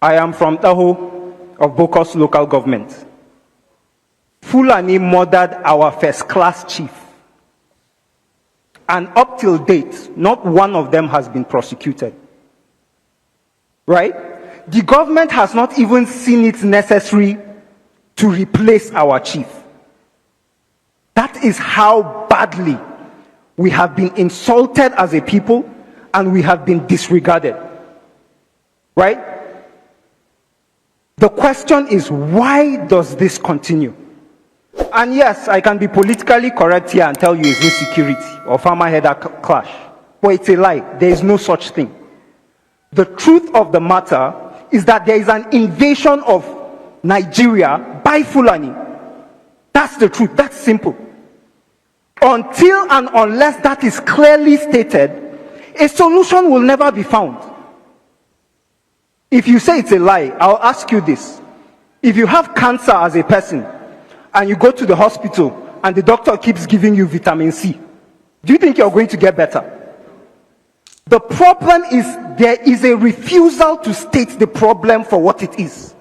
I am from Tahoe of Bokos local government. Fulani murdered our first-class chief. And up till date, not one of them has been prosecuted. Right? The government has not even seen it necessary to replace our chief. That is how badly we have been insulted as a people and we have been disregarded. Right? The question is, why does this continue? And yes, I can be politically correct here and tell you it's insecurity or farmer-header clash. But it's a lie. There is no such thing. The truth of the matter is that there is an invasion of Nigeria by Fulani. That's the truth. That's simple. Until and unless that is clearly stated, a solution will never be found. If you say it's a lie, I'll ask you this. If you have cancer as a person, and you go to the hospital, and the doctor keeps giving you vitamin C, do you think you're going to get better? The problem is there is a refusal to state the problem for what it is.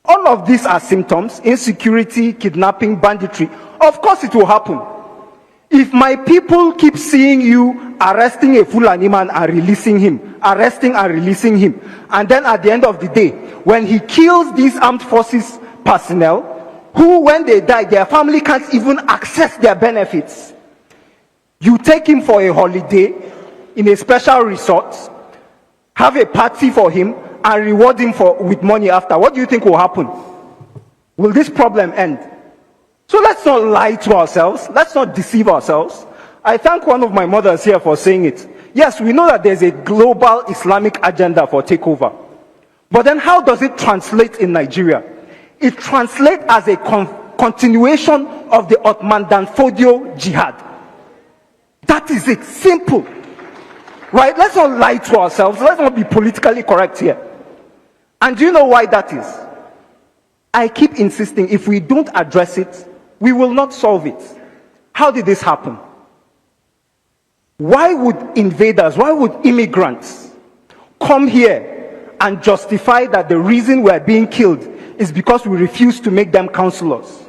All of these are symptoms: insecurity, kidnapping, banditry. Of course it will happen. If my people keep seeing you arresting a Fulani man and releasing him, arresting and releasing him, and then at the end of the day, when he kills these armed forces personnel, who when they die, their family can't even access their benefits, you take him for a holiday in a special resort, have a party for him, and reward him with money after. What do you think will happen? Will this problem end? So let's not lie to ourselves. Let's not deceive ourselves. I thank one of my mothers here for saying it. Yes, we know that there's a global Islamic agenda for takeover. But then how does it translate in Nigeria? It translates as a continuation of the Ottoman Danfodio jihad. That is it. Simple. Right? Let's not lie to ourselves. Let's not be politically correct here. And do you know why that is? I keep insisting, if we don't address it, we will not solve it. How did this happen? Why would invaders, why would immigrants come here and justify that the reason we're being killed is because we refuse to make them counselors?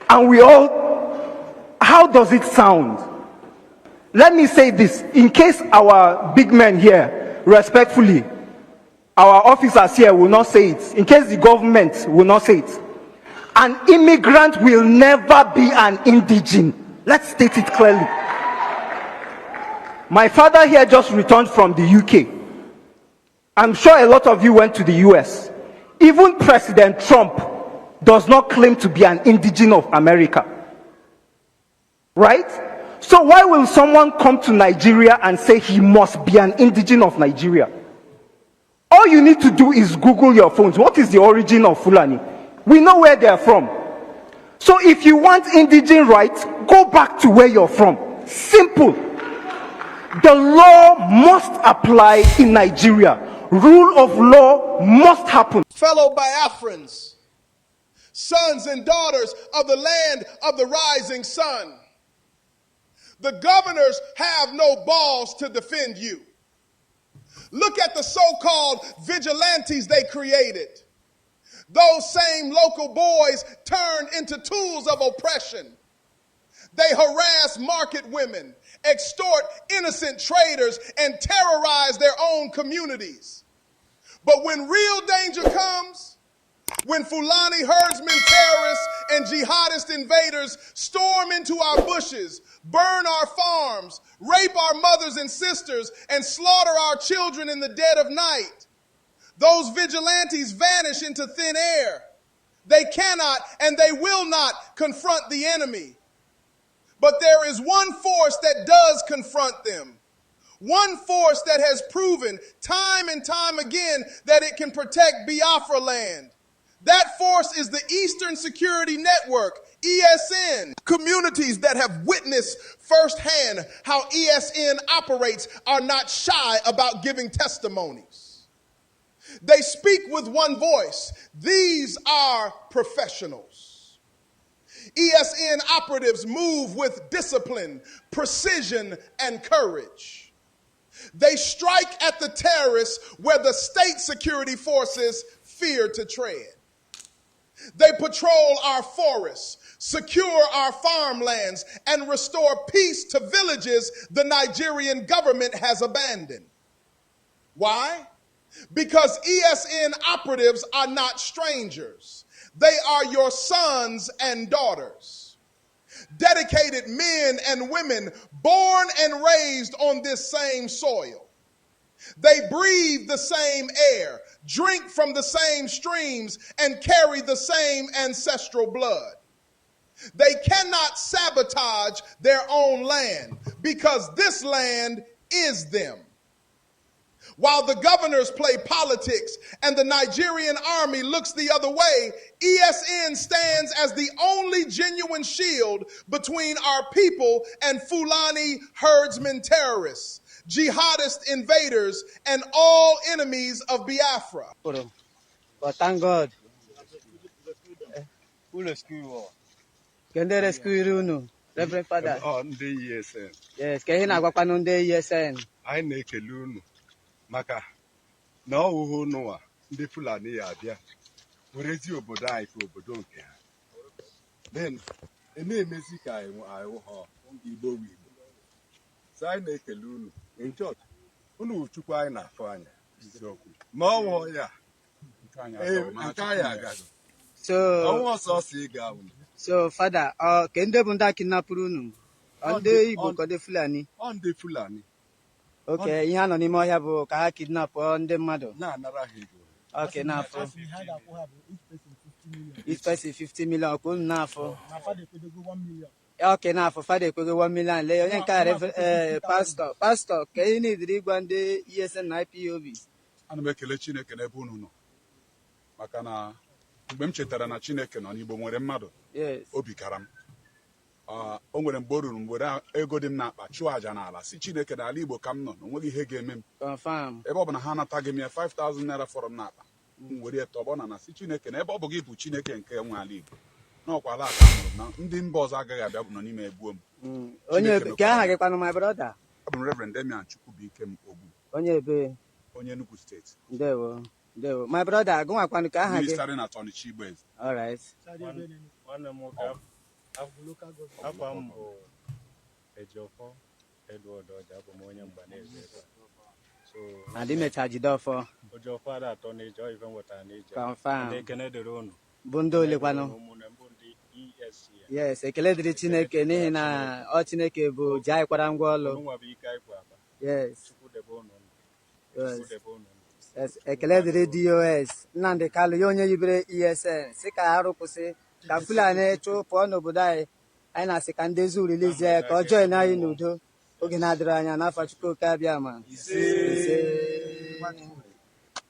And we all, how does it sound? Let me say this, in case our big men here, respectfully, our officers here will not say it, in case the government will not say it, an immigrant will never be an indigene. Let's state it clearly. My father here just returned from the UK. I'm sure a lot of you went to the US. Even President Trump does not claim to be an indigene of America. Right? So why will someone come to Nigeria and say he must be an indigene of Nigeria? All you need to do is Google your phones. What is the origin of Fulani? We know where they are from. So if you want indigene rights, go back to where you're from. Simple. The law must apply in Nigeria. Rule of law must happen. Fellow Biafrans, sons and daughters of the land of the rising sun, the governors have no balls to defend you. Look at the so-called vigilantes they created. Those same local boys turned into tools of oppression. They harass market women, extort innocent traders, and terrorize their own communities. But when real danger comes, when Fulani herdsmen, terrorists, and jihadist invaders storm into our bushes, burn our farms, rape our mothers and sisters, and slaughter our children in the dead of night, those vigilantes vanish into thin air. They cannot and they will not confront the enemy. But there is one force that does confront them. One force that has proven time and time again that it can protect Biafra land. That force is the Eastern Security Network, ESN. Communities that have witnessed firsthand how ESN operates are not shy about giving testimonies. They speak with one voice. These are professionals. ESN operatives move with discipline, precision, and courage. They strike at the terrorists where the state security forces fear to tread. They patrol our forests, secure our farmlands, and restore peace to villages the Nigerian government has abandoned. Why? Because ESN operatives are not strangers. They are your sons and daughters. Dedicated men and women born and raised on this same soil. They breathe the same air, drink from the same streams, and carry the same ancestral blood. They cannot sabotage their own land because this land is them. While the governors play politics and the Nigerian army looks the other way, ESN stands as the only genuine shield between our people and Fulani herdsmen terrorists, jihadist invaders, and all enemies of Biafra. But thank God. Who rescue? Can they rescue you, Reverend Father? On the ESN. Yes, can you not go on the ESN? I make a loon. Maka. No, who know the Fulani idea. Where is your bodai for Bodonka? Then, a name is I will Igbo. So I make a loon. In short, who know to buy na fine. More, yeah. So, Father, can they bunda kidnap you? On the Igbo or the Fulani? On the Fulani. Okay, you know, you have a kidnap on the mother. Okay, now for each person 50 million. Now for okay, now for Father, 1 million. Pastor, can you need to go on the ESN IPOB? Ana m ekele Chineke n'ebe unu nọ maka na mgbe m chetara na Chineke nọ n'Igbo nwere mmadụ obi kara m o nwere mgbe o ruru mgbe ego dị m n'akpa chụọ aja n'ala si Chineke n'ala Igbo ka m nọ na onweghị ihe ga-eme m ebe ọ bụ na ha anataghị m ya 5,000 naira fọrọ m n'akpa m were tọgbọ na si Chineke na ebe ọ bụ gị bụ Chineke nke nwe ala Igbo n'ọkwa ala aka mụrụ na ndị mba ọzọ agaghị abịa bụ nọ n'ime egbuo m onye nke aha gị kwanụ my brother abụ m Reverend Demian Chukwubuikem Ogbu onye ebe onye Enugu State. Ndewo. My brother, go on kwanu ka aha gị. Starting at on Chigbez. All right. One more gap. Afam Ejofo Edward Ojabo Monya Banese. So I didn't charge it off for. Ojofo that on age or even what an age. Confirm. They can add their own. Bundo le kwanu. Yes, ekele dịrị Chineke n'ihi na ọ Chineke bụ ji anyị kwara ngwa ọlụ. Yes. Yes, ekele dịrị DOS Nnamdi Kalu ya onye yibere ESN sị ka ha rụpụsị ka Fulani chụpụọ n'obodo anyị anyị na-asị ka ndị zu release ya ka ọ join anyị n'udo oge na-adịrị anya n'afọ Chukwuka Abịama.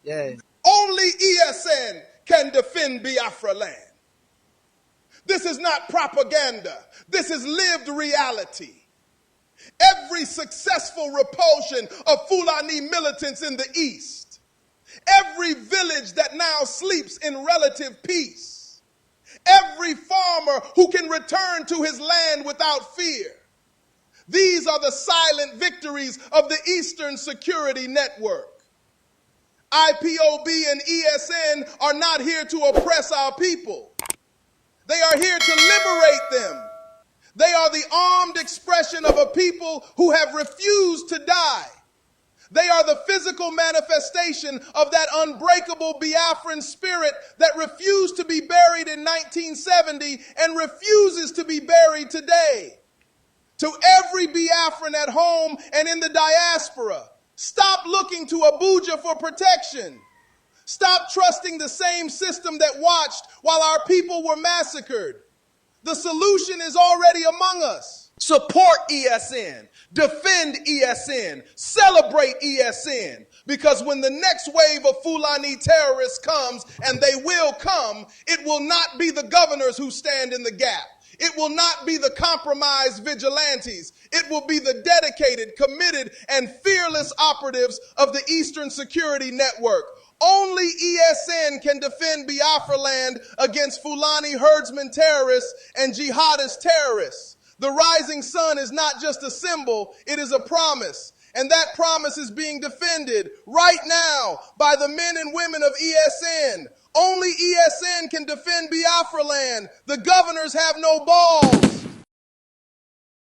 Yes. Only ESN can defend Biafra land. This is not propaganda. This is lived reality. Every successful repulsion of Fulani militants in the east, every village that now sleeps in relative peace, every farmer who can return to his land without fear. These are the silent victories of the Eastern Security Network. IPOB and ESN are not here to oppress our people. They are here to liberate them. They are the armed expression of a people who have refused to die. They are the physical manifestation of that unbreakable Biafran spirit that refused to be buried in 1970 and refuses to be buried today. To every Biafran at home and in the diaspora, stop looking to Abuja for protection. Stop trusting the same system that watched while our people were massacred. The solution is already among us. Support ESN, defend ESN, celebrate ESN, because when the next wave of Fulani terrorists comes, and they will come, it will not be the governors who stand in the gap. It will not be the compromised vigilantes. It will be the dedicated, committed, and fearless operatives of the Eastern Security Network. Only ESN can defend Biafra land against Fulani herdsmen terrorists and jihadist terrorists. The rising sun is not just a symbol, it is a promise. And that promise is being defended right now by the men and women of ESN. Only ESN can defend Biafra land. The governors have no balls.